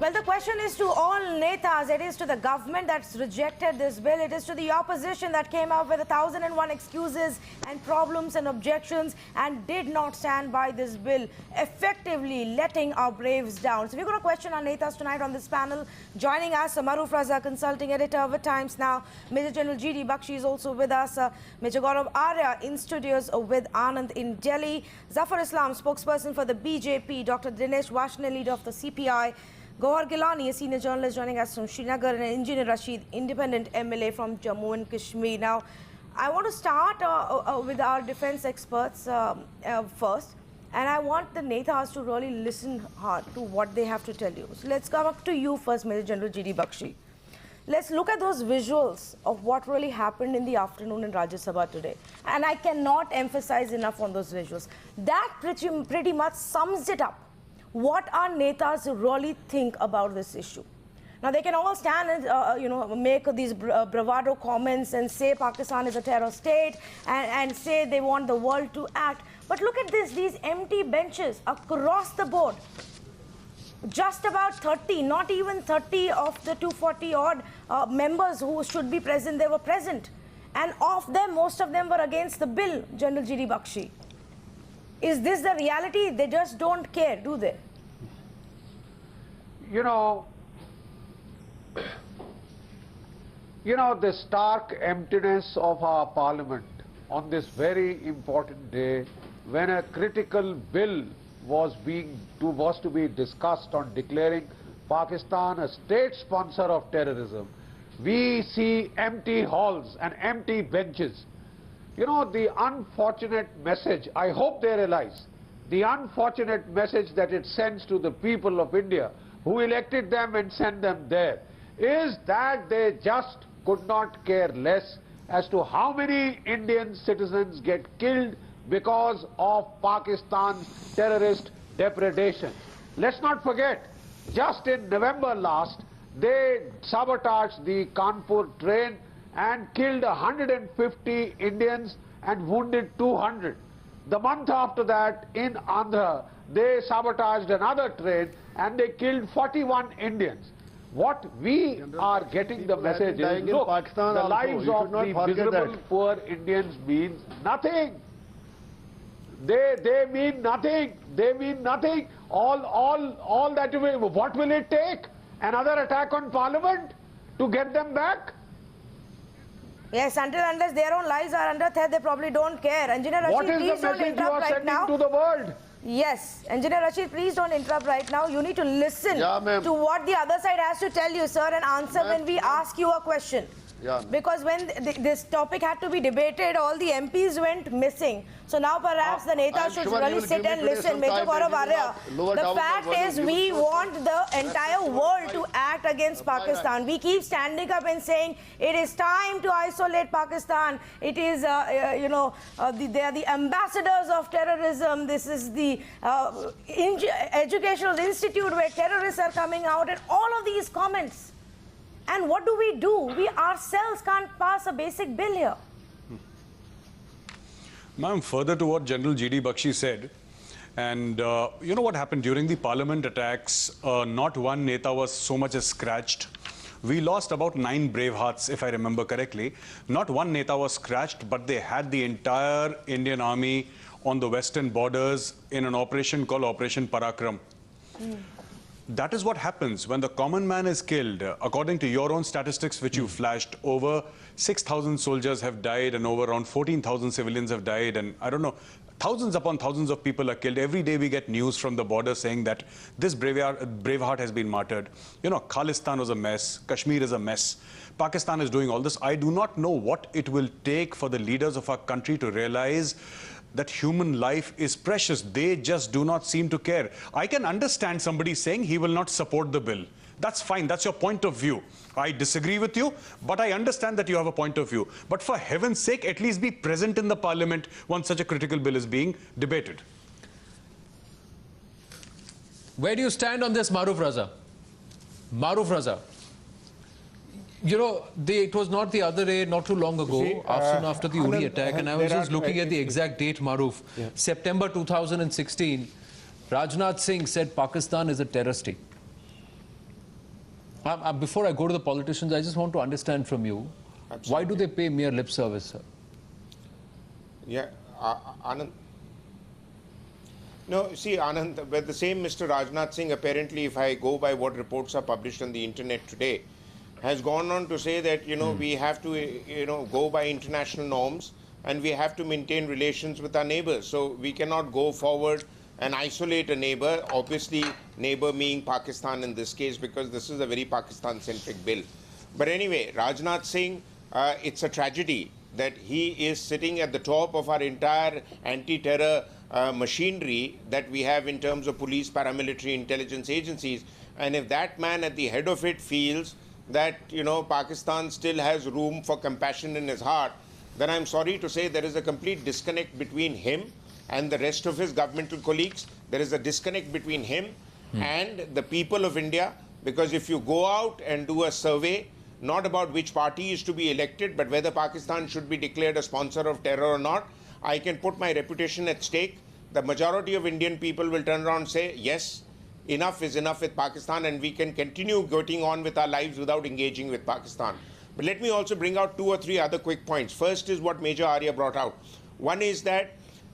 Well, the question is to all Netas. It is to the government that's rejected this bill. It is to the opposition that came up with 1,001 excuses and problems and objections and did not stand by this bill, effectively letting our braves down. So we're going to question our Netas tonight on this panel. Joining us, Maruf Raza, consulting editor with Times Now. Major General G.D. Bakshi is also with us. Major Gaurav Arya in studios with Anand in Delhi. Zafar Islam, spokesperson for the BJP. Dr. Dinesh Varshney, leader of the CPI. Gawhar Gilani, a senior journalist joining us from Srinagar, and Engineer Rashid, independent MLA from Jammu and Kashmir. Now, I want to start with our defense experts first, and I want the Netas to really listen hard to what they have to tell you. So let's come up to you first, Major General G.D. Bakshi. Let's look at those visuals of what really happened in the afternoon in Rajya Sabha today. And I cannot emphasize enough on those visuals. That pretty much sums it up. What our Netas really think about this issue. Now, they can all stand and, make these bravado comments and say Pakistan is a terror state and say they want the world to act. But look at this, these empty benches across the board. Just about 30, not even 30 of the 240-odd members who should be present, they were present. And of them, most of them were against the bill, General G.D. Bakshi. Is this the reality? They just don't care, do they? The stark emptiness of our parliament on this very important day when a critical bill was to be discussed on declaring Pakistan a state sponsor of terrorism. We see empty halls and empty benches. The unfortunate message, I hope they realize, the unfortunate message that it sends to the people of India who elected them and sent them there is that they just could not care less as to how many Indian citizens get killed because of Pakistan's terrorist depredation. Let's not forget, just in November last, they sabotaged the Kanpur train and killed 150 Indians and wounded 200. The month after that, in Andhra, they sabotaged another train and they killed 41 Indians. What we are getting the message is, look, the lives of the miserable poor Indians means nothing. They mean nothing. They mean nothing. All that, what will it take? Another attack on Parliament to get them back? Yes, unless their own lives are under threat, they probably don't care. Engineer Rashid, what is please the don't message you interrupt are right sending now. To the world? Yes, Engineer Rashid, please don't interrupt right now. You need to listen to what the other side has to tell you, sir, and answer when we ask you a question. Because when this topic had to be debated, all the MPs went missing. So now perhaps the Netas should really sit and listen. Major Gaurav Arya, the fact is we want the entire world to act against Pakistan. We keep standing up and saying it is time to isolate Pakistan. It is, they are the ambassadors of terrorism. This is the educational institute where terrorists are coming out, and all of these comments. And what do? We ourselves can't pass a basic bill here. Ma'am, further to what General G.D. Bakshi said, and you know what happened during the parliament attacks, not one Neta was so much as scratched. We lost about 9 brave hearts, if I remember correctly. Not one Neta was scratched, but they had the entire Indian army on the western borders in an operation called Operation Parakram. That is what happens when the common man is killed. According to your own statistics, which you flashed, over 6,000 soldiers have died and over around 14,000 civilians have died. And I don't know, thousands upon thousands of people are killed. Every day we get news from the border saying that this braveheart has been martyred. Khalistan was a mess. Kashmir is a mess. Pakistan is doing all this. I do not know what it will take for the leaders of our country to realize that human life is precious. They just do not seem to care. I can understand somebody saying he will not support the bill. That's fine. That's your point of view. I disagree with you, but I understand that you have a point of view. But for heaven's sake, at least be present in the parliament once such a critical bill is being debated. Where do you stand on this, Maruf Raza? Maruf Raza. It was not the other day, not too long ago, after the Uri attack, and I was just looking at the exact date, Maruf. September 2016, Rajnath Singh said Pakistan is a terror state. Before I go to the politicians, I just want to understand from you, why do they pay mere lip service, sir? Yeah, Anand. No, see, Anand, but the same Mr. Rajnath Singh, apparently, if I go by what reports are published on the internet today, has gone on to say that, we have to, go by international norms and we have to maintain relations with our neighbors. So we cannot go forward and isolate a neighbor, obviously neighbor being Pakistan in this case, because this is a very Pakistan-centric bill. But anyway, Rajnath Singh, it's a tragedy that he is sitting at the top of our entire anti-terror machinery that we have in terms of police, paramilitary, intelligence agencies. And if that man at the head of it feels that, Pakistan still has room for compassion in his heart, then I'm sorry to say there is a complete disconnect between him and the rest of his governmental colleagues. There is a disconnect between him and the people of India, because if you go out and do a survey, not about which party is to be elected, but whether Pakistan should be declared a sponsor of terror or not, I can put my reputation at stake. The majority of Indian people will turn around and say, yes, enough is enough with Pakistan, and we can continue going on with our lives without engaging with Pakistan. But let me also bring out 2 or 3 other quick points. First is what Major Arya brought out. One is that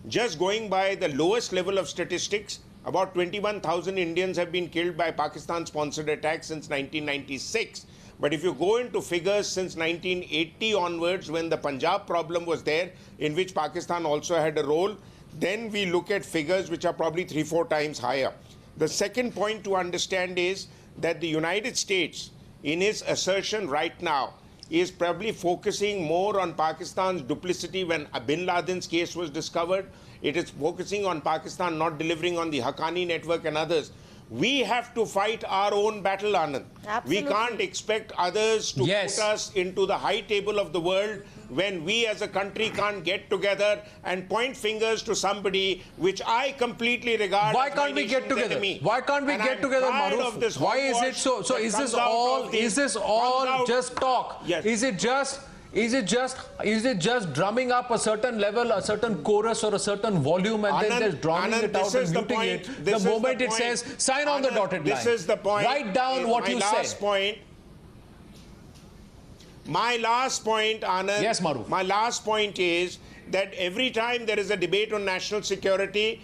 just going by the lowest level of statistics, about 21,000 Indians have been killed by Pakistan-sponsored attacks since 1996. But if you go into figures since 1980 onwards, when the Punjab problem was there, in which Pakistan also had a role, then we look at figures which are probably 3-4 times higher. The second point to understand is that the United States, in its assertion right now, is probably focusing more on Pakistan's duplicity when Bin Laden's case was discovered. It is focusing on Pakistan not delivering on the Haqqani network and others. We have to fight our own battle, Anand. Absolutely. We can't expect others to put us into the high table of the world when we as a country can't get together and point fingers to somebody which I completely regard Why as can't my we get nation's together? enemy. Why can't we And get I'm together, tired Maruf? of this Why is it hogwash so? So that is this comes out all? of the- Is this all comes out- just talk? Yes. Is it just drumming up a certain level, a certain chorus or a certain volume, and then Anand, just drowning Anand, it out this and is the muting point. it? This The is moment the it point. says sign on the Anand, dotted line. This is the point. Write down what you said. My last point, Anand. Yes, Maruf. My last point is that every time there is a debate on national security,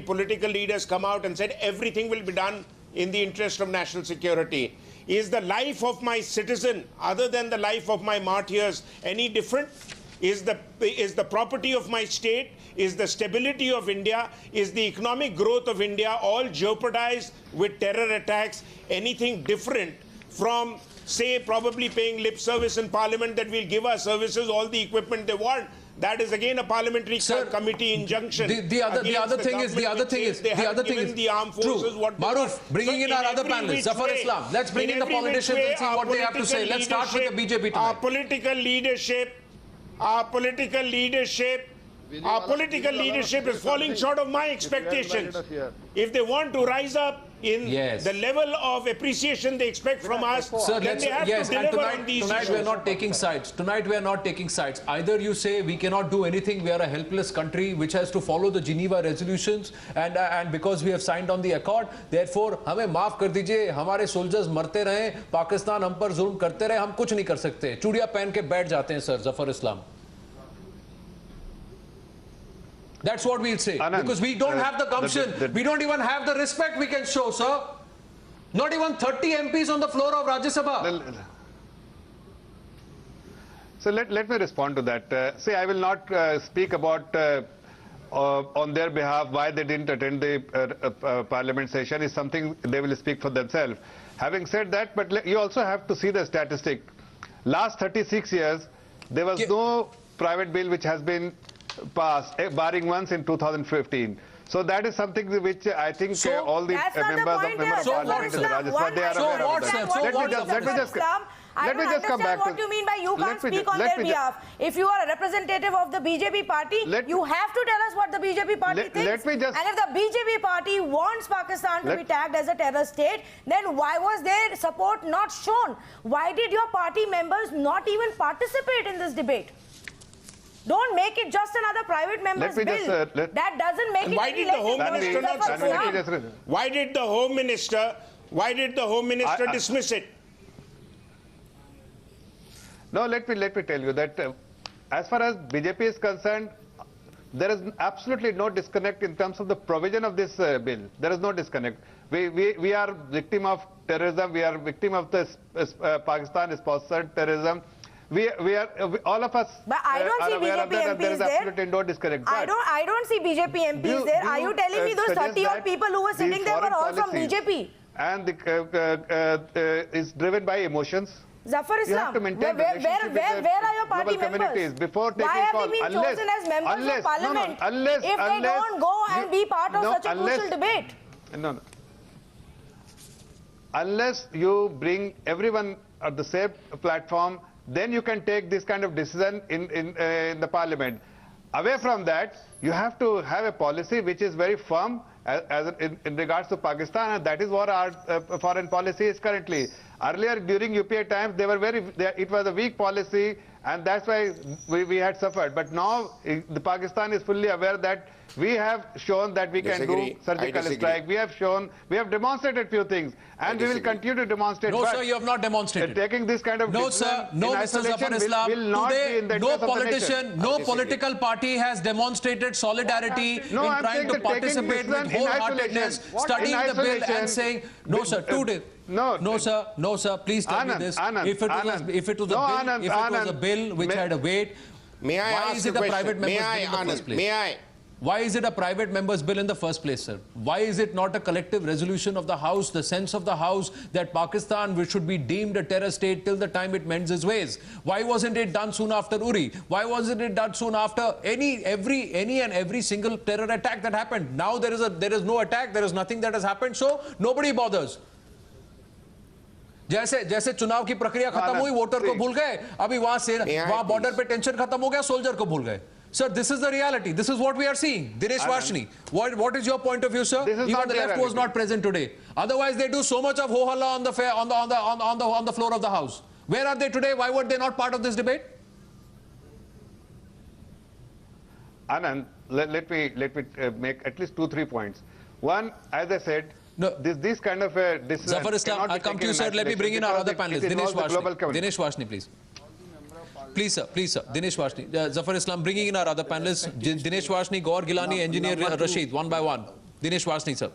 political leaders come out and said everything will be done in the interest of national security. Is the life of my citizen, other than the life of my martyrs, any different? Is the property of my state, is the stability of India, is the economic growth of India all jeopardized with terror attacks? Anything different from, say, probably paying lip service in Parliament that we'll give our services all the equipment they want? That is again a parliamentary committee injunction. The other thing is the armed forces true. what Maruf, bringing in our other panelists, Zafar Islam. Let's bring in the politicians and see what they have to say. Let's start with the BJP tonight. Our political leadership is falling short of my expectations. If they want to rise up in the level of appreciation they expect from us, Sir, then they have to deliver on these tonight issues. we are not taking sides. Tonight we are not taking sides. Either you say we cannot do anything, we are a helpless country which has to follow the Geneva resolutions, and because we have signed on the accord, therefore हमें माफ कर दीजिए, हमारे soldiers मरते रहे, पाकिस्तान हम पर जुल्म करते रहे, हम कुछ नहीं कर सकते. चूड़ियां पहन के बैठ जाते हैं sir, Zafar Islam. That's what we'll say. Anand, because we don't have the gumption. We don't even have the respect we can show, sir. Not even 30 MPs on the floor of Rajya Sabha. So let me respond to that. See, I will not speak about on their behalf why they didn't attend the parliament session. Is something they will speak for themselves. Having said that, but you also have to see the statistic. Last 36 years, there was no private bill which has been passed, barring once in 2015. So that is something which I think all the members of Parliament in Rajasthan, they are aware of that. Let me just come back to what you mean by you can't speak on their behalf. If you are a representative of the BJP party, you have to tell us what the BJP party thinks. And if the BJP party wants Pakistan to be tagged as a terror state, then why was their support not shown? Why did your party members not even participate in this debate? Don't make it just another private member's bill. That doesn't make it Why any did the less Home important. Minister not support? Why did the Home Minister Why did the Home Minister dismiss it? No, let me tell you that as far as BJP is concerned, there is absolutely no disconnect in terms of the provision of this bill. There is no disconnect. We are victim of terrorism. We are victim of this Pakistan-sponsored terrorism. All of us But I don't see are aware of BJP that, and there MPs is there. absolutely no disconnect. I don't see BJP MPs there. Are you telling me those 30-odd people who were sitting there were all from BJP? And is driven by emotions. Zafar You have Islam, to maintain where relationship with are your the party global communities members? before taking Why have call. they been chosen as members of parliament if they don't go and be part of such a crucial debate? No. Unless you bring everyone at the same platform, then you can take this kind of decision in the parliament. Away from that, you have to have a policy which is very firm in regards to Pakistan, and that is what our foreign policy is currently. Earlier, during UPA times, it was a weak policy, and that's why we had suffered. But now, the Pakistan is fully aware that we have shown that we can do surgical strike. We have demonstrated few things, and we will continue to demonstrate. No, sir, you have not demonstrated. Taking this kind of no, sir, no, Mr. Zafar Islam. will not Today, be in the no interest of the politician, nation. no political party has demonstrated solidarity No, in I'm trying saying to that taking participate this with in wholeheartedness, isolation. studying In the bill isolation. and saying, no, sir, today. No, sir, please tell me this. If it was a bill which had a weight, may I why ask is it a private member's bill in the first place? May I? Why is it a private member's bill in the first place, sir? Why is it not a collective resolution of the House, the sense of the House that Pakistan which should be deemed a terror state till the time it mends its ways? Why wasn't it done soon after Uri? Why wasn't it done soon after any and every single terror attack that happened? Now there is no attack, there is nothing that has happened, so nobody bothers. जैसे चुनाव की प्रक्रिया खत्म हुई, voter को भूल गए, अभी वहां बॉर्डर पे टेंशन खत्म हो गया, सोल्जर को भूल गए. Sir, this is the reality. This is what we are seeing. Dinesh Varshni, what is your point of view, sir? Even the left was not present today. Otherwise, they do so much of ho-halla on the floor of the House. Where are they today? Why were they not part of this debate? Anand, let me make at least 2-3 points. One, as I said, no, this kind of a decision. Zafar Islam, I'll come to you, sir. Let me bring in our other panelists. Dinesh Varshni, please. Please, sir. Dinesh Varshni. Zafar Islam, bringing in our other panelists. Dinesh Varshni, Gaur Gilani, Engineer Rashid, one by one. Dinesh Varshni, sir.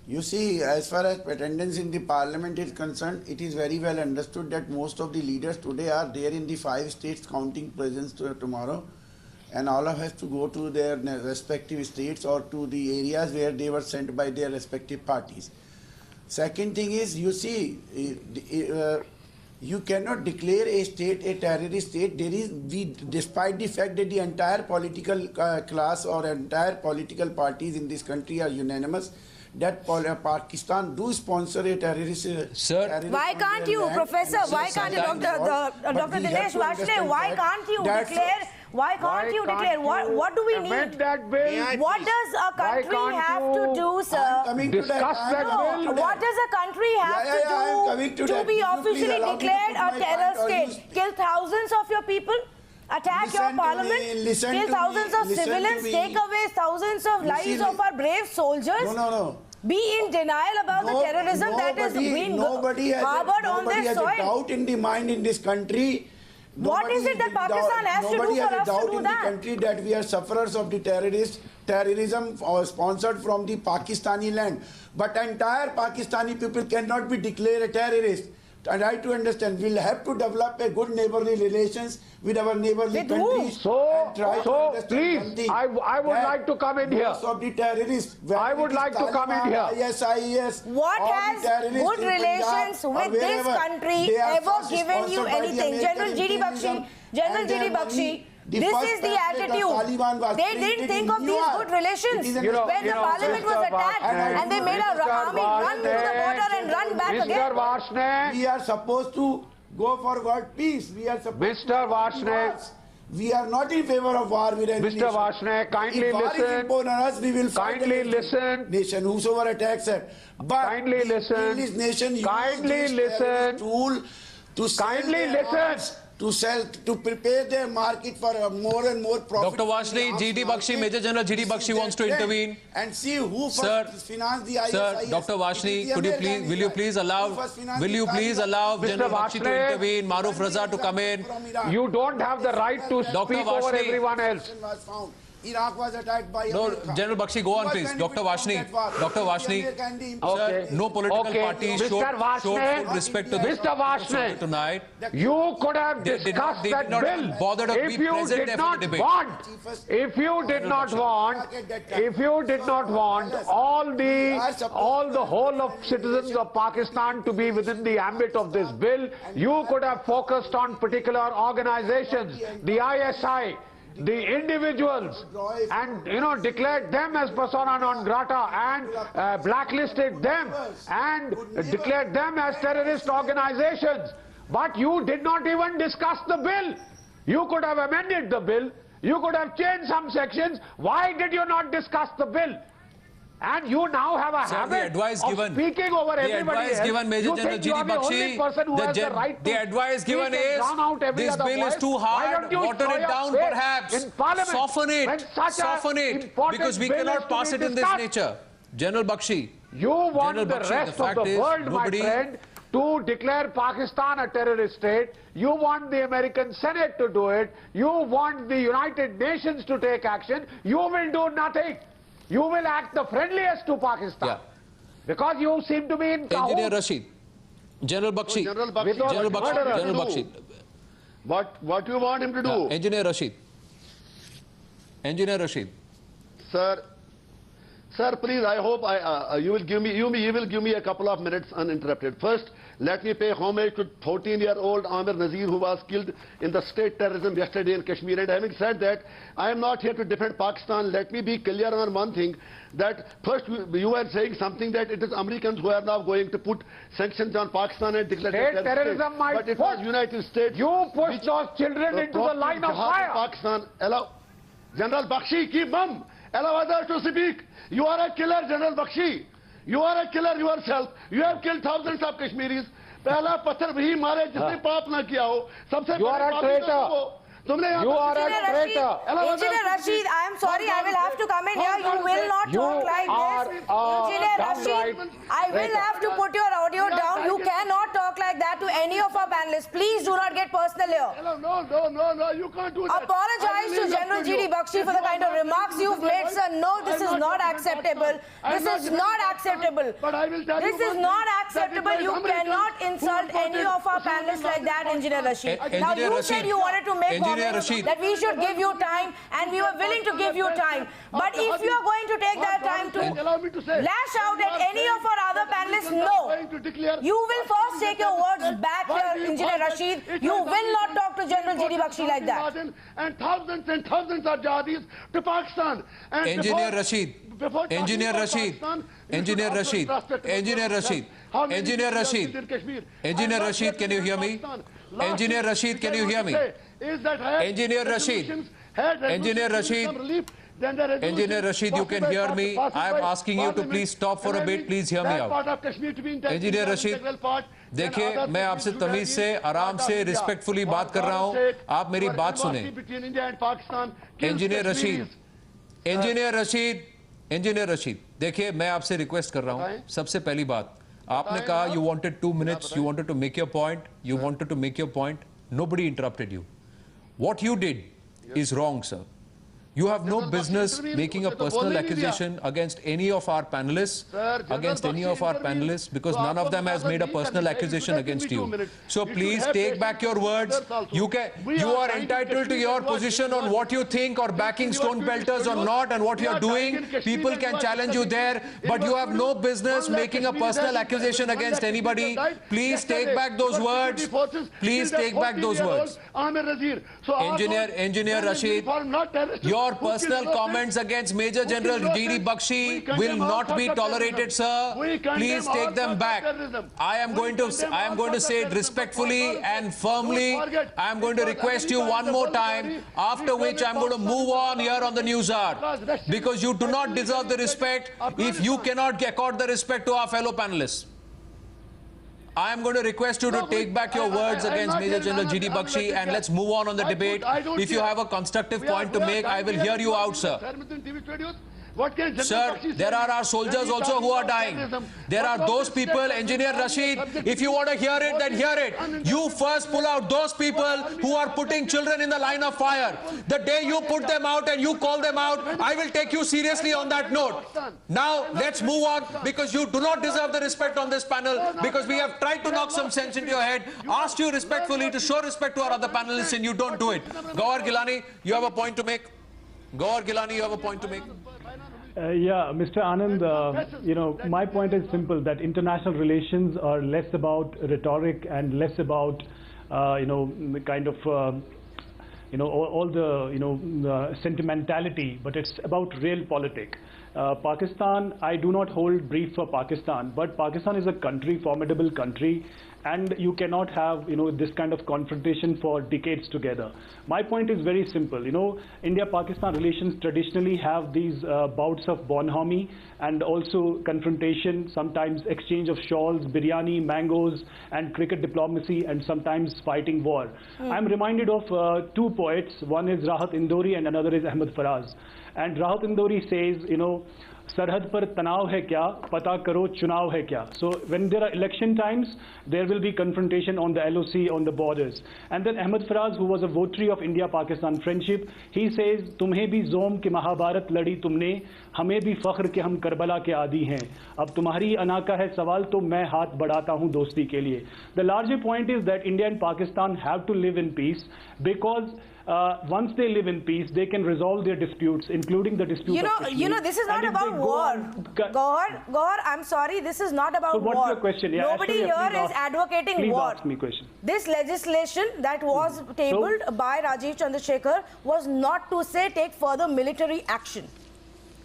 You see, as far as attendance in the parliament is concerned, it is very well understood that most of the leaders today are there in the 5 states counting presence tomorrow. And all of us to go to their respective states or to the areas where they were sent by their respective parties. Second thing is, you see, you cannot declare a state a terrorist state. Despite the fact that the entire political class or entire political parties in this country are unanimous that Pakistan do sponsor a terrorist. Sir, why can't you, Professor? Why can't you, Dr. Dinesh Varshni? Why can't you declare? Why can't you declare? What do we need? That bill? What does a country have to do, sir? Discuss that bill? What does a country have to do to be officially declared a terror state? Kill thousands of your people? Attack your parliament? Kill thousands of civilians? Take away thousands of lives of our brave soldiers? No. Be in denial about the terrorism that is being harbored on this soil? Nobody has a doubt in the mind in this country. What is it that Pakistan has to do for us to do that? Nobody has a doubt in the country that we are sufferers of the terrorism sponsored from the Pakistani land. But entire Pakistani people cannot be declared a terrorist. And I to understand, we'll have to develop a good neighborly relations with our neighborly countries. So please, I would like to come in here. Of the terrorists. I would like to come in here. ISIS. What has good relations with this country ever given you anything? General G.D. Bakshi, this is the attitude. They didn't think of these good relations when the parliament was attacked and they made our army run to the border and run back again. Mr. Varshni, we are supposed to go for world peace. We are supposed Mr. Varshni, we are not in favor of war with any Mr. Varshni, kindly listen. Us, we will kindly listen. Nation, whosoever attacks it. But kindly listen. This nation kindly listen. Tool to kindly listen. to sell, to prepare their market for a more and more profit. Dr. Vashni, GD Bakshi, Major General GD Bakshi wants to intervene. And see who Sir, first financed the ISIS. Sir, Dr. Vashni, will you please allow General Bakshi to intervene, Maruf Raza to come in? You don't have the right to speak over everyone else. Iraq was attacked by No, America. General Bakshi, go on please. Dr. Vashni, Okay. no political party showed full respect to Mr. Vashni, tonight. you could have They did discussed not that even bill bother to if be you present did there for not the debate. want, all the whole of citizens of Pakistan to be within the ambit of this bill, you could have focused on particular organizations, the ISI, the individuals, and declared them as persona non grata and blacklisted them and declared them as terrorist organizations. But you did not even discuss the bill. You could have amended the bill. You could have changed some sections. Why did you not discuss the bill? And you now have a habit of speaking over everybody else. Given Major You General think you are GD the only person who has the right to the advice speak given and is drown out every this other bill is voice? too Why hard, don't you water show it your down face perhaps, in Parliament soften when it, such a important because we bill is cannot to pass be it in this discussed? nature. General Bakshi. You want General the Bakshi, rest the of fact the is world, nobody- my friend, to declare Pakistan a terrorist state. You want the American Senate to do it. You want the United Nations to take action. You will do nothing. You will act the friendliest to Pakistan. Yeah. Because you seem to be in Engineer cahoots. Rashid. General Bakshi. General Bakshi, General Bakshi. murderer. General Bakshi. What you want him to do? Engineer Rashid. Engineer Rashid. Sir, please, I hope you will give me a couple of minutes uninterrupted. First, let me pay homage to 14-year-old Amir Nazir, who was killed in the state terrorism yesterday in Kashmir. And having said that, I am not here to defend Pakistan. Let me be clear on one thing, that first you were saying something that it is Americans who are now going to put sanctions on Pakistan and declare State terrorism might but it was United States. You pushed those children into the line of fire. Pakistan. Allow General Bakshi, keep mum. Allow others to speak. You are a killer, General Bakshi. You are a killer yourself. You have killed thousands of Kashmiris. पहला पत्थर वही मारे जिसने पाप ना किया हो. सबसे You are a traitor. You are a traitor. Engineer Rashid, I am sorry, I will have to come in here. You will not talk like this. Engineer Rashid, I will have to put your audio down. You cannot talk like that to any of our panelists. Please do not get personal here. No, you can't do that. Apologize to General GD Bakshi for the kind of remarks you've made, sir. No, this is not acceptable. This is not acceptable. But I will tell you this is not acceptable. You cannot insult any of our panelists like that, Engineer Rashid. Now, you said you wanted to make that we should give you time, and we were willing to give you time. But if you are going to take that time to lash out at any of our other panelists, no. You will first take your words back here, Engineer Rashid. You will not talk to General GD Bakshi like that. And thousands of jihadis to Pakistan. Engineer Rashid. Engineer Rashid. Engineer Rashid. Engineer Rashid. Engineer Rashid. Engineer Rashid, can you hear me? Engineer Rashid, can you hear me? Engineer Rashid. Engineer Rashid. Engineer Rashid, you can hear me. I am asking you to please stop for a bit. Please hear me out. Engineer Rashid, देखिए मैं आपसे तमीज से आराम से respectfully बात कर रहा हूँ. आप मेरी बात सुने. Engineer Rashid, engineer Rashid, engineer Rashid, देखिए मैं आपसे रिक्वेस्ट कर रहा हूँ. सबसे पहली बात, आपने कहा you wanted 2 minutes, you wanted to make your point, you wanted to make your point. Nobody interrupted you. What you did is wrong, sir. You have no business making a personal accusation against any of our panelists, because none of them has made a personal accusation against you. So please take back your words. You are entitled to your position on what you think or backing stone pelters or not and what you are doing. People can challenge you there, but you have no business making a personal accusation against anybody. Please take back those words. Please take back those words. Engineer Rashid, your personal comments against Major General GD Bakshi will not be tolerated, sir. Please take them back. I am going to say it respectfully and firmly. I am going to request you one more time, after which I am going to move on here on the Newshour, because you do not deserve the respect if you cannot accord the respect to our fellow panelists. I am going to request you to take back your words against Major General G.D. Bakshi, and let's move on the debate. If you have a constructive point to make, I will hear you out, sir. Sir, there are our soldiers also who are dying. There are those people, Engineer Rashid, if you want to hear it, then hear it. You first pull out those people who are putting children in the line of fire. The day you put them out and you call them out, I will take you seriously on that note. Now, let's move on, because you do not deserve the respect on this panel, because we have tried to knock some sense into your head, asked you respectfully to show respect to our other panelists, and you don't do it. Gawhar Gilani, you have a point to make. Gawhar Gilani, you have a point to make. Yeah, Mr. Anand, my point is simple, that international relations are less about rhetoric and less about, the kind of, all the sentimentality, but it's about real politics. Pakistan, I do not hold brief for Pakistan, but Pakistan is a country, formidable country, and you cannot have, this kind of confrontation for decades together. My point is very simple. India-Pakistan relations traditionally have these bouts of bonhomie and also confrontation, sometimes exchange of shawls, biryani, mangoes, and cricket diplomacy, and sometimes fighting war. I'm reminded of two poets. One is Rahat Indori and another is Ahmed Faraz. And Rahat Indori says, Sarhad par tanav hai kya, pata karo chunav hai kya. So when there are election times, there will be confrontation on the LOC, on the borders. And then Ahmed Faraz, who was a votary of India-Pakistan friendship, he says, tumhe bhi zom ki Mahabharat ladi tumne, hame bhi fakhr ke hum Karbala ke aadi hain. Ab tumhari ana ka hai sawal, to main haath badhata hu dosti ke liye. The larger point is that India and Pakistan have to live in peace, because once they live in peace, they can resolve their disputes, including the dispute of Kashmir. This is not about war. Gawhar, I'm sorry, this is not about war. So what's your question? Yeah, Nobody here is advocating war. Please ask me a question. This legislation that was tabled by Rajiv Chandrasekhar was not to say take further military action.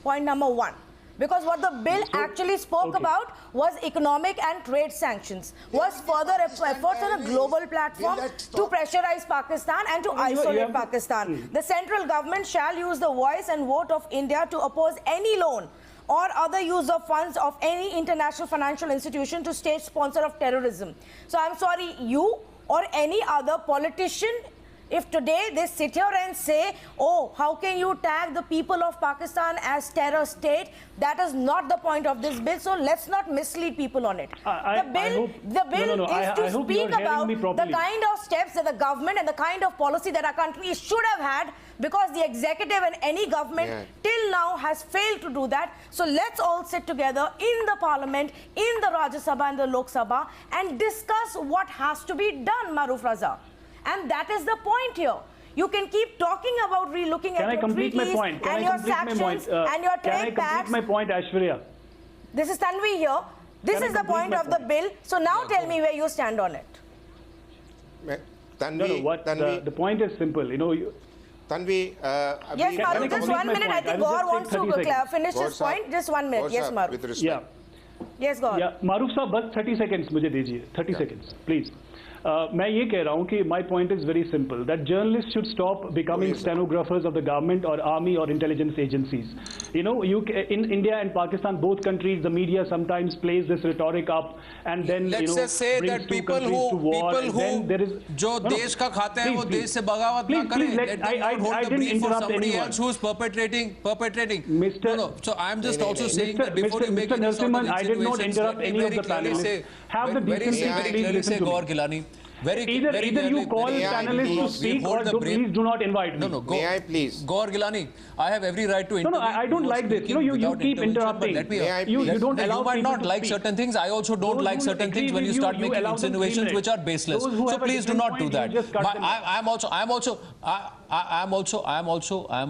Point number one. Because what the bill actually spoke about was economic and trade sanctions, was further efforts on a global platform to pressurize Pakistan and to isolate Pakistan. The central government shall use the voice and vote of India to oppose any loan or other use of funds of any international financial institution to state sponsor of terrorism. So I'm sorry, you or any other politician, if today they sit here and say, oh, how can you tag the people of Pakistan as terror state? That is not the point of this bill. So let's not mislead people on it. The bill is to speak about the kind of steps that the government and the kind of policy that our country should have had, because the executive and any government till now has failed to do that. So let's all sit together in the parliament, in the Rajya Sabha and the Lok Sabha, and discuss what has to be done, Maruf Raza. And that is the point here. You can keep talking about relooking at your treaties and your sanctions and your trade pacts. Can I complete my point, Aishwarya? This is Tanvi here. This is the point of the bill. So now tell me where you stand on it. Tanvi, the point is simple. Tanvi, yes, Maru, just 1 minute. I think Gawhar wants to finish his point. Just 1 minute. Yes, Maru. With respect. Yes, Gawhar. Yeah, Maruf sir, bas 30 seconds मुझे दीजिए. 30 seconds, please. मैं ये कह रहा हूँ कि my point is very simple, that journalists should stop becoming stenographers of the government or army or intelligence agencies. In India and Pakistan, both countries, the media sometimes plays this rhetoric up, and then let's just say that people who जो देश का खाते हैं वो देश से बगावत ना करें. Let them not hold the brief for somebody else who's perpetrating. So I'm just also saying that before you make any sort of insinuations, I did not interrupt any of the panelists. Have the decency to please listen to me. Gawhar Gilani. Either you call panelists to speak, or please do not invite me. May I please? Gawhar Gilani, I have every right to intervene. No, I don't like this. You keep interrupting. You don't allow. You might not like certain things. I also don't like certain things when you start making insinuations which are baseless. So please do not do that. I am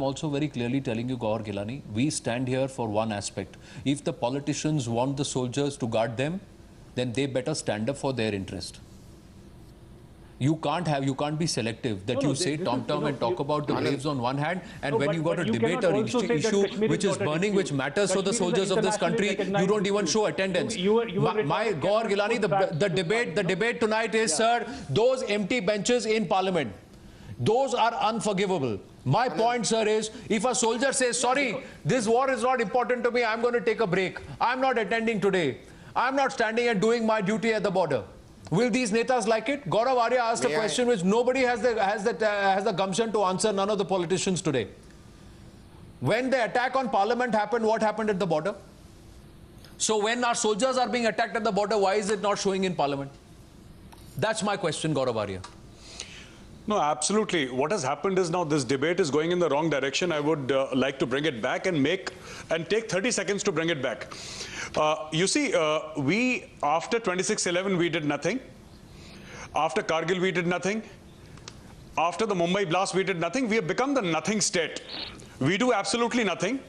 also very clearly telling you, Gawhar Gilani, we stand here for one aspect. If the politicians want the soldiers to guard them, then they better stand up for their interest. You can't be selective, that you say tom-tom and talk about the Braves on one hand, and when you got to debate an issue which is burning, which matters for the soldiers of this country, you don't even show attendance. My Gawhar Gilani, the debate tonight is, sir, those empty benches in parliament, those are unforgivable. My point, sir, is if a soldier says, sorry, this war is not important to me, I'm going to take a break, I'm not attending today, I'm not standing and doing my duty at the border, Will these Netas like it? Gaurav Arya asked a question which nobody has the gumption to answer, none of the politicians today. When the attack on Parliament happened, what happened at the border? So when our soldiers are being attacked at the border, why is it not showing in Parliament? That's my question, Gaurav Arya. No, absolutely. What has happened is now this debate is going in the wrong direction. I would like to bring it back and take 30 seconds to bring it back. You see, after 26/11, we did nothing. After Kargil, we did nothing. After the Mumbai blast, we did nothing. We have become the nothing state. We do absolutely nothing.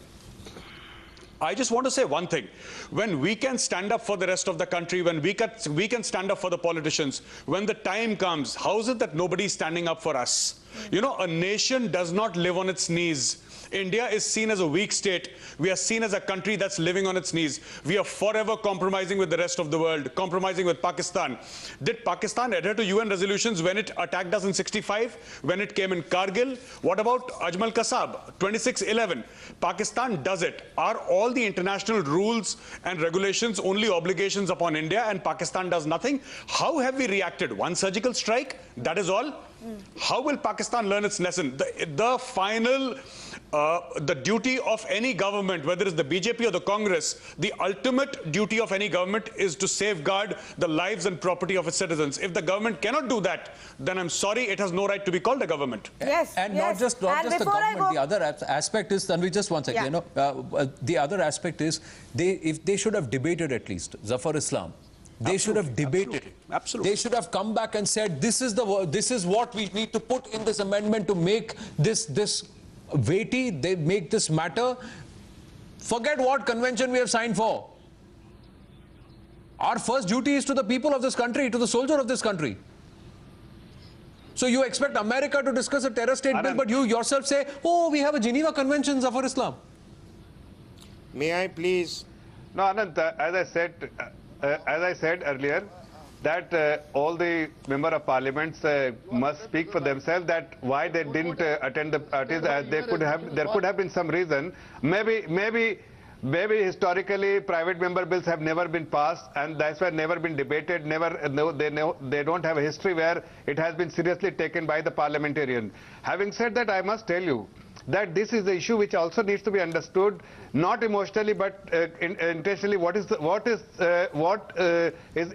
I just want to say one thing. When we can stand up for the rest of the country, when we can stand up for the politicians, when the time comes, how is it that nobody is standing up for us? You know, a nation does not live on its knees. India is seen as a weak state. We are seen as a country that's living on its knees. We are forever compromising with the rest of the world, compromising with Pakistan. Did Pakistan adhere to UN resolutions when it attacked us in 65, when it came in Kargil? What about Ajmal Kasab, 26/11? Pakistan does it. Are all the international rules and regulations only obligations upon India and Pakistan does nothing? How have we reacted? One surgical strike? That is all? How will Pakistan learn its lesson? The duty of any government, whether it's the BJP or the Congress, the ultimate duty of any government is to safeguard the lives and property of its citizens. If the government cannot do that, then I'm sorry, it has no right to be called a government. Yes, and yes. not just the government. The other aspect is, Tanvi, just one second. Yeah. You know, the other aspect is if they should have debated at least Zafar Islam. They should have debated. Absolutely. They should have come back and said, this is what we need to put in this amendment to make this weighty, they make this matter. Forget what convention we have signed for. Our first duty is to the people of this country, to the soldier of this country. So you expect America to discuss a terror state bill, but you yourself say, oh, we have a Geneva Convention, Zafar Islam. May I please? No, Anand, as I said earlier, that all the member of parliaments must speak for themselves that why they didn't attend the parties. There could have been some reason. Maybe historically private member bills have never been passed and that's why never been debated. They don't have a history where it has been seriously taken by the parliamentarian. Having said that, I must tell you that this is the issue which also needs to be understood, not emotionally but intentionally. What is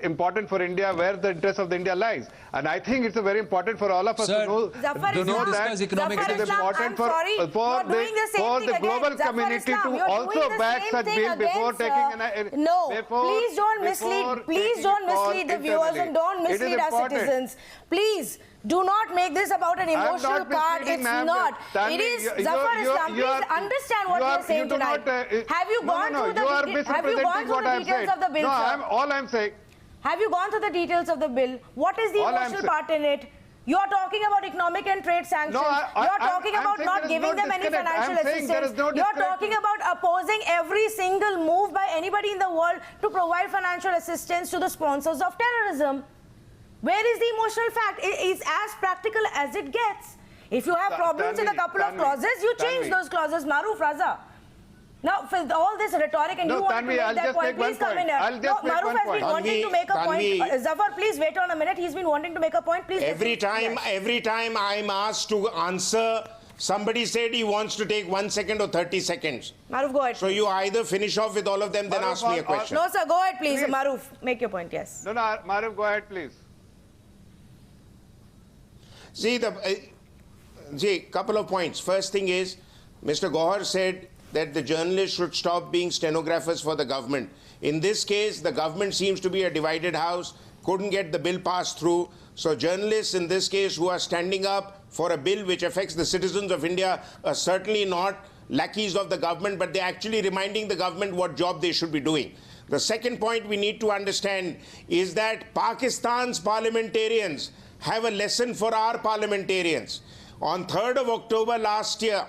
important for India, where the interest of the India lies, and I think it's very important for all of us to know, that it is important for the global community to also back such bill before taking an. No, please don't mislead. Please don't mislead the viewers and don't mislead our citizens. Please. Do not make this about an emotional card. It's not. It is Zafar Islam. Please understand what you're saying tonight. Have you gone through the details of the bill, sir? All I'm saying. Have you gone through the details of the bill? What is the emotional part in it? You're talking about economic and trade sanctions. You're talking about not giving them any financial assistance. You're talking about opposing every single move by anybody in the world to provide financial assistance to the sponsors of terrorism. Where is the emotional fact? It is as practical as it gets. If you have problems in a couple of clauses, you change those clauses. Maruf, Raza. Now, for all this rhetoric and you want to make that point, please come in here. Maruf has been wanting to make a point. Zafar, please wait on a minute. He's been wanting to make a point. Please. Every time I'm asked to answer, somebody said he wants to take 1 second or 30 seconds. Maruf, go ahead. So you either finish off with all of them, then ask me a question. No, sir, go ahead, please. Maruf, make your point, yes. No, Maruf, go ahead, please. See, couple of points. First thing is, Mr. Gohar said that the journalists should stop being stenographers for the government. In this case, the government seems to be a divided house, couldn't get the bill passed through. So journalists in this case who are standing up for a bill which affects the citizens of India are certainly not lackeys of the government, but they're actually reminding the government what job they should be doing. The second point we need to understand is that Pakistan's parliamentarians have a lesson for our parliamentarians. On 3rd of October last year,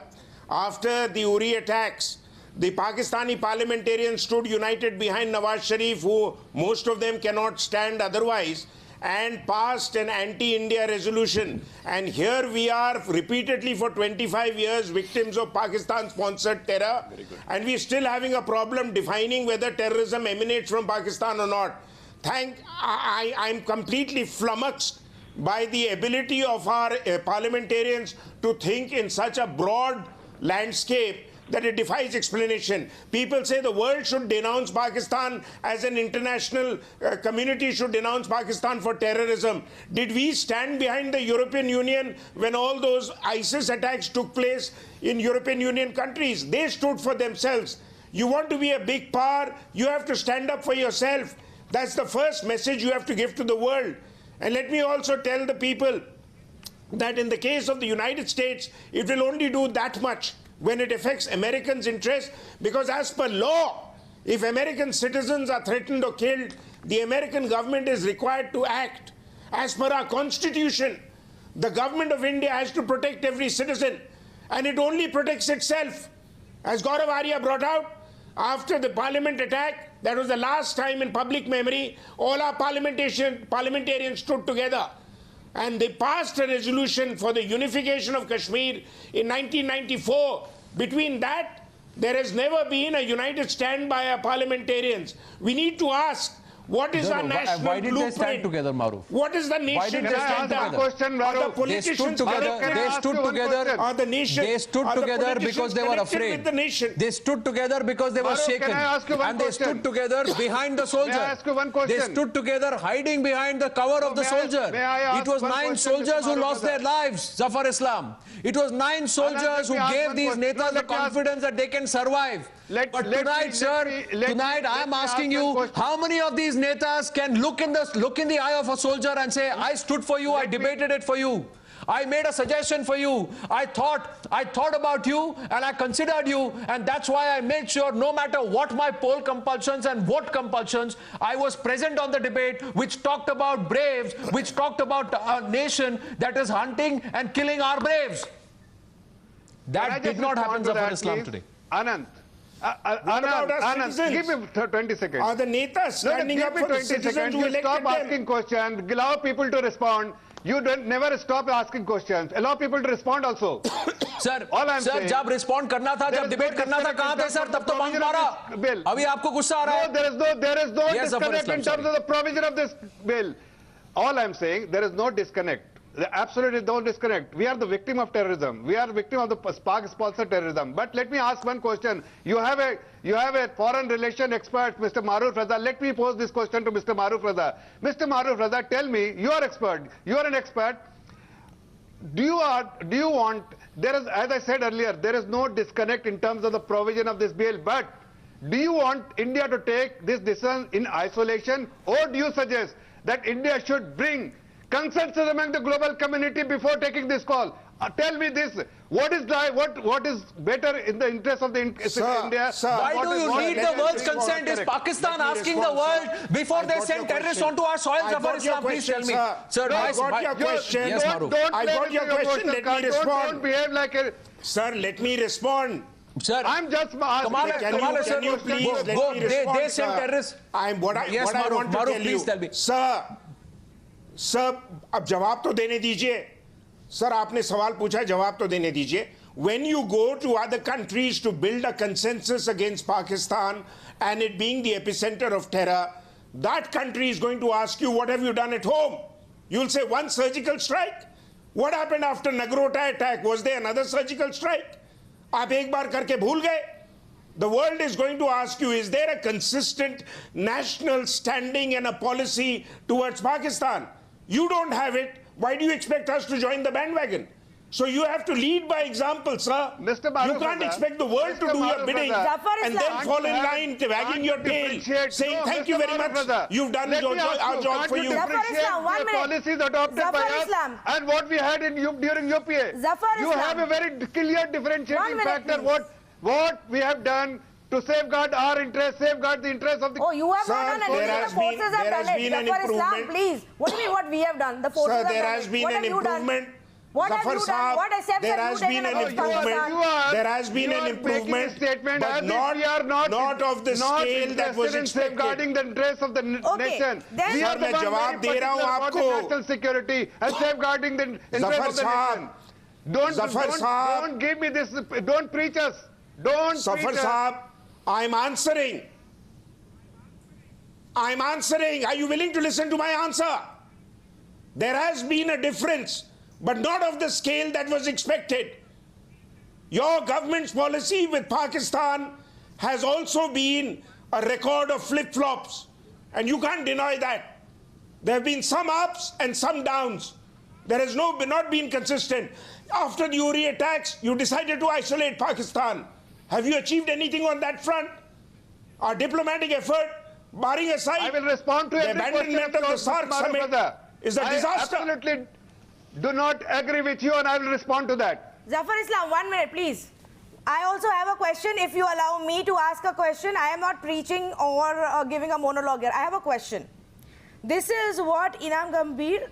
after the Uri attacks, the Pakistani parliamentarians stood united behind Nawaz Sharif, who most of them cannot stand otherwise, and passed an anti-India resolution. And here we are repeatedly for 25 years victims of Pakistan-sponsored terror, and we're still having a problem defining whether terrorism emanates from Pakistan or not. I'm completely flummoxed by the ability of our parliamentarians to think in such a broad landscape that it defies explanation. People say the world should denounce Pakistan, as an international community should denounce Pakistan for terrorism. Did we stand behind the European Union when all those ISIS attacks took place in European Union countries? They stood for themselves. You want to be a big power, you have to stand up for yourself. That's the first message you have to give to the world. And let me also tell the people that in the case of the United States, it will only do that much when it affects Americans' interests, because as per law, if American citizens are threatened or killed, the American government is required to act. As per our constitution, the government of India has to protect every citizen, and it only protects itself. As Gaurav Arya brought out, after the parliament attack, that was the last time in public memory, all our parliamentarians stood together and they passed a resolution for the unification of Kashmir in 1994. Between that, there has never been a united stand by our parliamentarians. We need to ask, what is our national why did blueprint? they stand together, Maruf? What is the nation Why did they stand agenda? together? Are the They politicians stood together. connected? They stood together. Are the nation? They stood are the together politicians because they were connected afraid. with the nation? They stood together because they were Maruf, shaken. can I ask you one And they question? stood together behind the soldier. May I ask you one question? They stood together hiding behind the cover of the soldier. may I ask It was one 9 question, soldiers Mr. who lost Maruf, their lives, Zafar Islam. It was 9 soldiers who me ask gave one these question. Netas the Let me ask- confidence that they can survive. Let But me- tonight, sir, tonight I am asking you, how many of these Netas can look in the eye of a soldier and say, I stood for you, I debated it for you, I made a suggestion for you, I thought about you and I considered you, and that's why I made sure no matter what my poll compulsions and vote compulsions, I was present on the debate which talked about braves, which talked about a nation that is hunting and killing our braves. That did not happen, Zafar Islam, today. Anand. about our Anand, citizens? give me 20 seconds. Are the Netas standing give up me for the 20 citizens seconds. who You elected stop them? asking questions. Allow people to respond. You don't never stop asking questions. Allow people to respond also. Sir All I'm sir saying, जब respond करना था there जब is debate no करना था disconnect कहाँ in थे terms sir of तब the तो बंक provision of मारा this bill. अभी आपको गुस्सा आ रहा No, है there is no Yes, Zafar disconnect Islam, in terms sorry. of the provision of this bill. All I'm saying, there is no disconnect. There absolutely no disconnect. We are the victim of terrorism. We are victim of the Pak-sponsored terrorism. But let me ask one question. You have a foreign relation expert, Mr. Maruf Raza. Let me pose this question to Mr. Maruf Raza. Mr. Maruf Raza, tell me, you are expert. You are an expert. Do you want, there is, as I said earlier, there is no disconnect in terms of the provision of this bill, but do you want India to take this decision in isolation, or do you suggest that India should bring consensus among the global community before taking this call? Tell me this, what is better in the interest of the India? Why do you need the world's consent? Is Pakistan asking the world before they send terrorists onto our soil? Zafar Islam, please tell me. Sir, I got your question. Yes, Maruf. I got your question. Let me respond. Don't behave like a... Sir, let me respond. Sir, I'm just asking. Can you please let me respond, they send sir? terrorists. What I want to tell you, tell me. Sir, अब जवाब तो देने दीजिए. Sir, आपने सवाल पूछा, जवाब तो देने दीजिए. When you go to other countries to build a consensus against Pakistan and it being the epicenter of terror, that country is going to ask you, what have you done at home? You'll say, one surgical strike. What happened after Nagrota attack? Was there another surgical strike? आप एक बार करके भूल गए? The world is going to ask you, is there a consistent national standing and a policy towards Pakistan? You don't have it. Why do you expect us to join the bandwagon? So you have to lead by example, sir. Mr. Maruf You can't Raza, expect the world to Mr. do your Maruf bidding Raza, and then fall in line, wagging your tail, saying thank you very much. You've done our job for you. Zafar Islam, 1 minute. Policies adopted Zafar by Islam. us and what we had during UPA. Zafar You Islam. have a very clear 1 differentiating minute, factor. please. What we have done to safeguard our interests, safeguard the interests of the... Oh, you have Sir, not done there anything. has The forces been- have there done has it. been an Zafar Islam, improvement. please. What do you mean what we have done? The forces Sir, have there done has it. been What an have you done? improvement. What have Zafar you done? Saab, What steps there have has you been taken an against improvement. Pakistan? There has been an improvement, statement but as if we are not of the scale that was in expected. safeguarding the interests of the Okay, nation. then- We Sir, are the मैं one जवाब very दे रहा हूँ particular about the आपको. national security and safeguarding the interests Zafar of the Saab, nation. Don't give me this. Don't preach us. Don't Zafar preach us. Saab, I'm answering. I'm answering. Are you willing to listen to my answer? There has been a difference, but not of the scale that was expected. Your government's policy with Pakistan has also been a record of flip-flops, and you can't deny that. There have been some ups and some downs. There has not been consistent. After the Uri attacks, you decided to isolate Pakistan. Have you achieved anything on that front? Our diplomatic effort, barring aside I will respond to the every abandonment question of the SAARC summit, is a disaster. I absolutely do not agree with you, and I will respond to that. Zafar Islam, 1 minute, please. I also have a question. If you allow me to ask a question, I am not preaching or giving a monologue here. I have a question. This is what Inam Gambhir,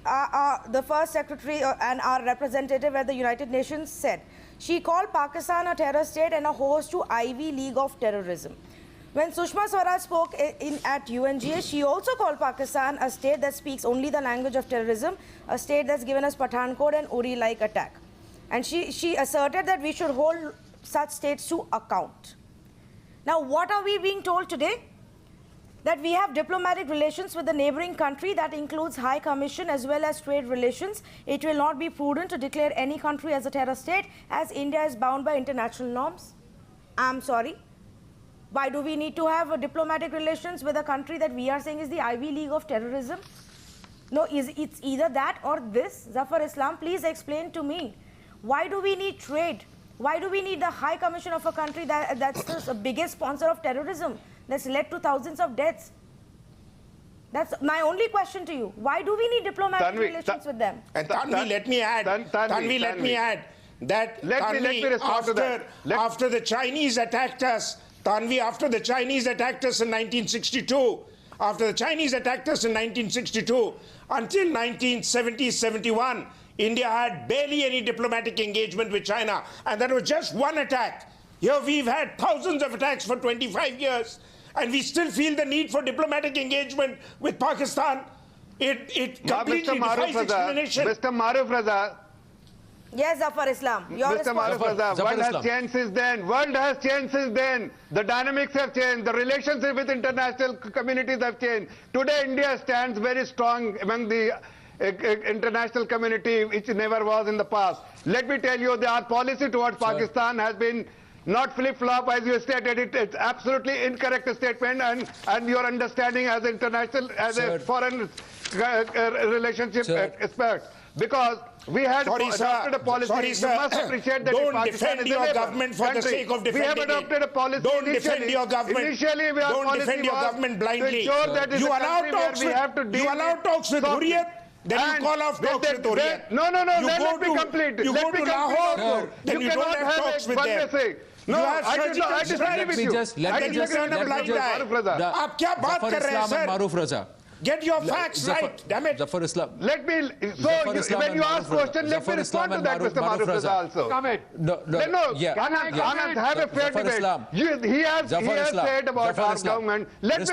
the first secretary and our representative at the United Nations, said. She called Pakistan a terror state and a host to Ivy League of terrorism. When Sushma Swaraj spoke at UNGA, she also called Pakistan a state that speaks only the language of terrorism, a state that's given us Pathankot and Uri-like attack. And she asserted that we should hold such states to account. Now, what are we being told today? That we have diplomatic relations with the neighboring country that includes High Commission as well as trade relations. It will not be prudent to declare any country as a terror state as India is bound by international norms. I'm sorry. Why do we need to have diplomatic relations with a country that we are saying is the Ivy League of terrorism? No, it's either that or this. Zafar Islam, please explain to me. Why do we need trade? Why do we need the High Commission of a country that's the biggest sponsor of terrorism that's led to thousands of deaths? That's my only question to you. Why do we need diplomatic relations with them? And Tanvi, let me add. Tanvi, let me add that after the Chinese attacked us, Tanvi, after the Chinese attacked us in 1962, until 1970-71, India had barely any diplomatic engagement with China, and that was just one attack. Here we've had thousands of attacks for 25 years, and we still feel the need for diplomatic engagement with Pakistan. It completely defies explanation. Mr. Maruf Raza. Yes, Zafar Islam. Mr. Maruf Raza, world has changed since then. World has changed since then. The dynamics have changed. The relationship with international communities have changed. Today, India stands very strong among the international community, which never was in the past. Let me tell you that our policy towards Pakistan has been not flip-flop, as you stated. It's absolutely incorrect statement, and your understanding as international, as a foreign relationship expert. Because we had adopted a policy. You must appreciate that don't defend your government for the sake of defending it. We have adopted a policy. Don't defend your government. Initially, don't defend your government blindly. You allow talks with Hurriyat. Then you call off talks with Hurriyat. No, let me complete. You go to Lahore, then you don't have talks with them. No, I disagree with you. Let me just आप क्या बात कर रहे हैं, sir? Maruf Raza. Get your facts right, damn it. Zafar Islam. Let me, when you ask question, let me respond to that, Mr. Maruf Raza also. Comment. Anand, have a fair debate. He has said about our government. Let me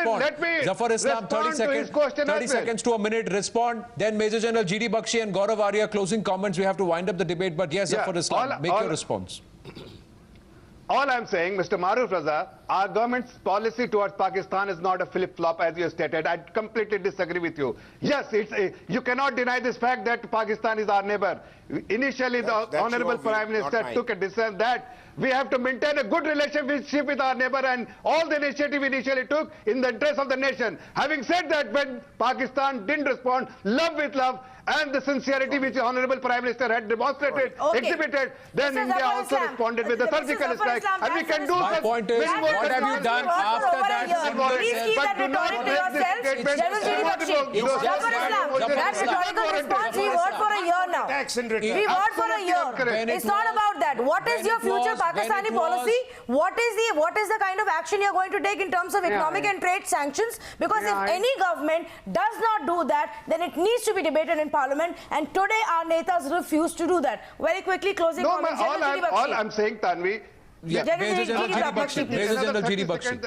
Zafar Islam, 30 seconds to a minute, respond. Then Major General G.D. Bakshi and Gaurav Arya, closing comments. We have to wind up the debate, but yes, Zafar Islam, make your response. All I'm saying, Mr. Maruf Raza, our government's policy towards Pakistan is not a flip-flop, as you stated. I completely disagree with you. Yes, you cannot deny this fact that Pakistan is our neighbor. Initially, the Honorable Prime Minister took a decision that we have to maintain a good relationship with our neighbor, and all the initiative initially took in the interest of the nation. Having said that, when Pakistan didn't respond, love with love, and the sincerity which the Honorable Prime Minister had demonstrated, exhibited, then India also responded with a surgical strike. And we can do my point is, what have you done after that? Please keep that rhetoric to yourself. General G.D. Bakshi, Zafar Islam, that rhetorical response we've heard for a year now. We've heard for a year. It's not about that. What is your future Pakistani policy? What is the kind of action you're going to take in terms of economic and trade sanctions? Because if any government does not do that, then it needs to be debated in Parliament, and today our Netas refuse to do that. Very quickly, closing comments. All I'm saying, Tanvi, Major General G.D. Bakshi.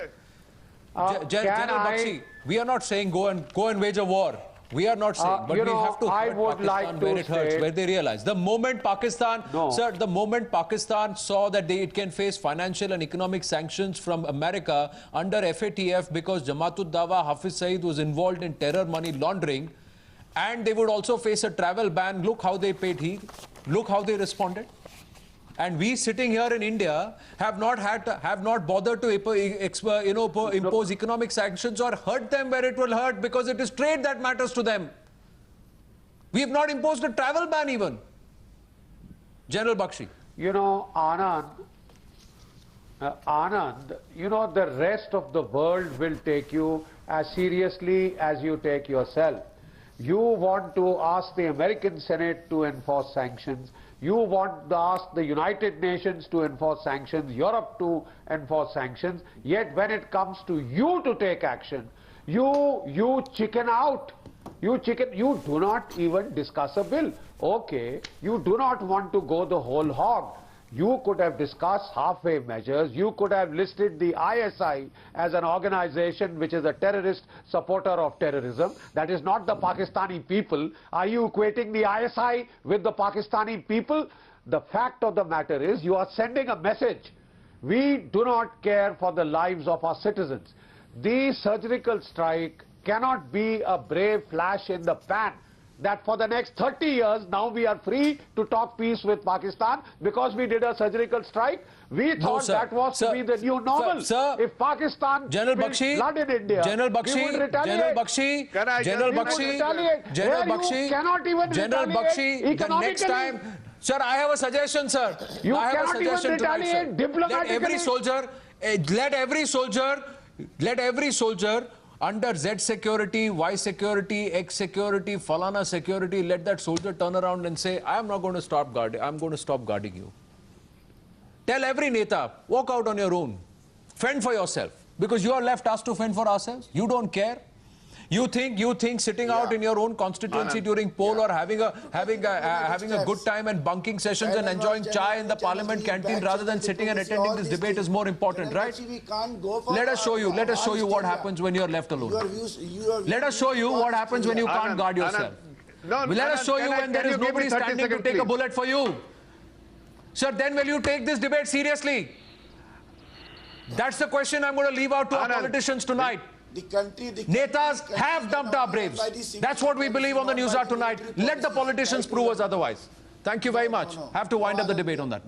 General Bakshi, we are not saying go and wage a war. We are not saying, but we have to I hurt would Pakistan like to where it hurts, say- where they realize. The moment Pakistan, No. sir, the moment Pakistan saw that it can face financial and economic sanctions from America under FATF because Jamaat-ud-Dawa Hafiz Saeed was involved in terror money laundering, and they would also face a travel ban. Look how they paid heed. Look how they responded. And we sitting here in India have not bothered to impose economic sanctions or hurt them where it will hurt, because it is trade that matters to them. We have not imposed a travel ban even. General Bakshi. Anand, the rest of the world will take you as seriously as you take yourself. You want to ask the American Senate to enforce sanctions. You want to ask the United Nations to enforce sanctions, Europe to enforce sanctions. Yet when it comes to you to take action, you chicken out. You do not even discuss a bill. Okay, you do not want to go the whole hog. You could have discussed halfway measures. You could have listed the ISI as an organization which is a terrorist supporter of terrorism. That is not the Pakistani people. Are you equating the ISI with the Pakistani people? The fact of the matter is you are sending a message. We do not care for the lives of our citizens. The surgical strike cannot be a brave flash in the pan that for the next 30 years now we are free to talk peace with Pakistan because we did a surgical strike. We thought that was to be the new normal. Sir, if Pakistan General spilled Bakshi, blood in India, General we would Bakshi, retaliate. General Bakshi, General We would Bakshi, retaliate. General Here Bakshi, you cannot even General retaliate Bakshi, the economically. next time, sir, I have a suggestion, sir. You I have cannot a suggestion even tonight, retaliate sir. diplomatically. Let every soldier under Z security, Y security, X security, Falana security, let that soldier turn around and say, I am not going to stop guarding, I am going to stop guarding you. Tell every Neta, walk out on your own. Fend for yourself. Because you are left us to fend for ourselves. You don't care. You think sitting out in your own constituency during poll or having a good time and bunking sessions and enjoying chai in the parliament canteen rather than sitting and attending this debate is more important, right? Let us show you what happens when you are left alone. Let us show you what happens when you can't guard yourself. Let us show you when there is nobody standing to take a bullet for you. Sir, then will you take this debate seriously? That's the question I'm going to leave out to our politicians tonight. Netas have dumped our braves. That's what we believe on the Newshour tonight. Let the politicians prove us otherwise. Thank you very much. Have to wind up the debate on that.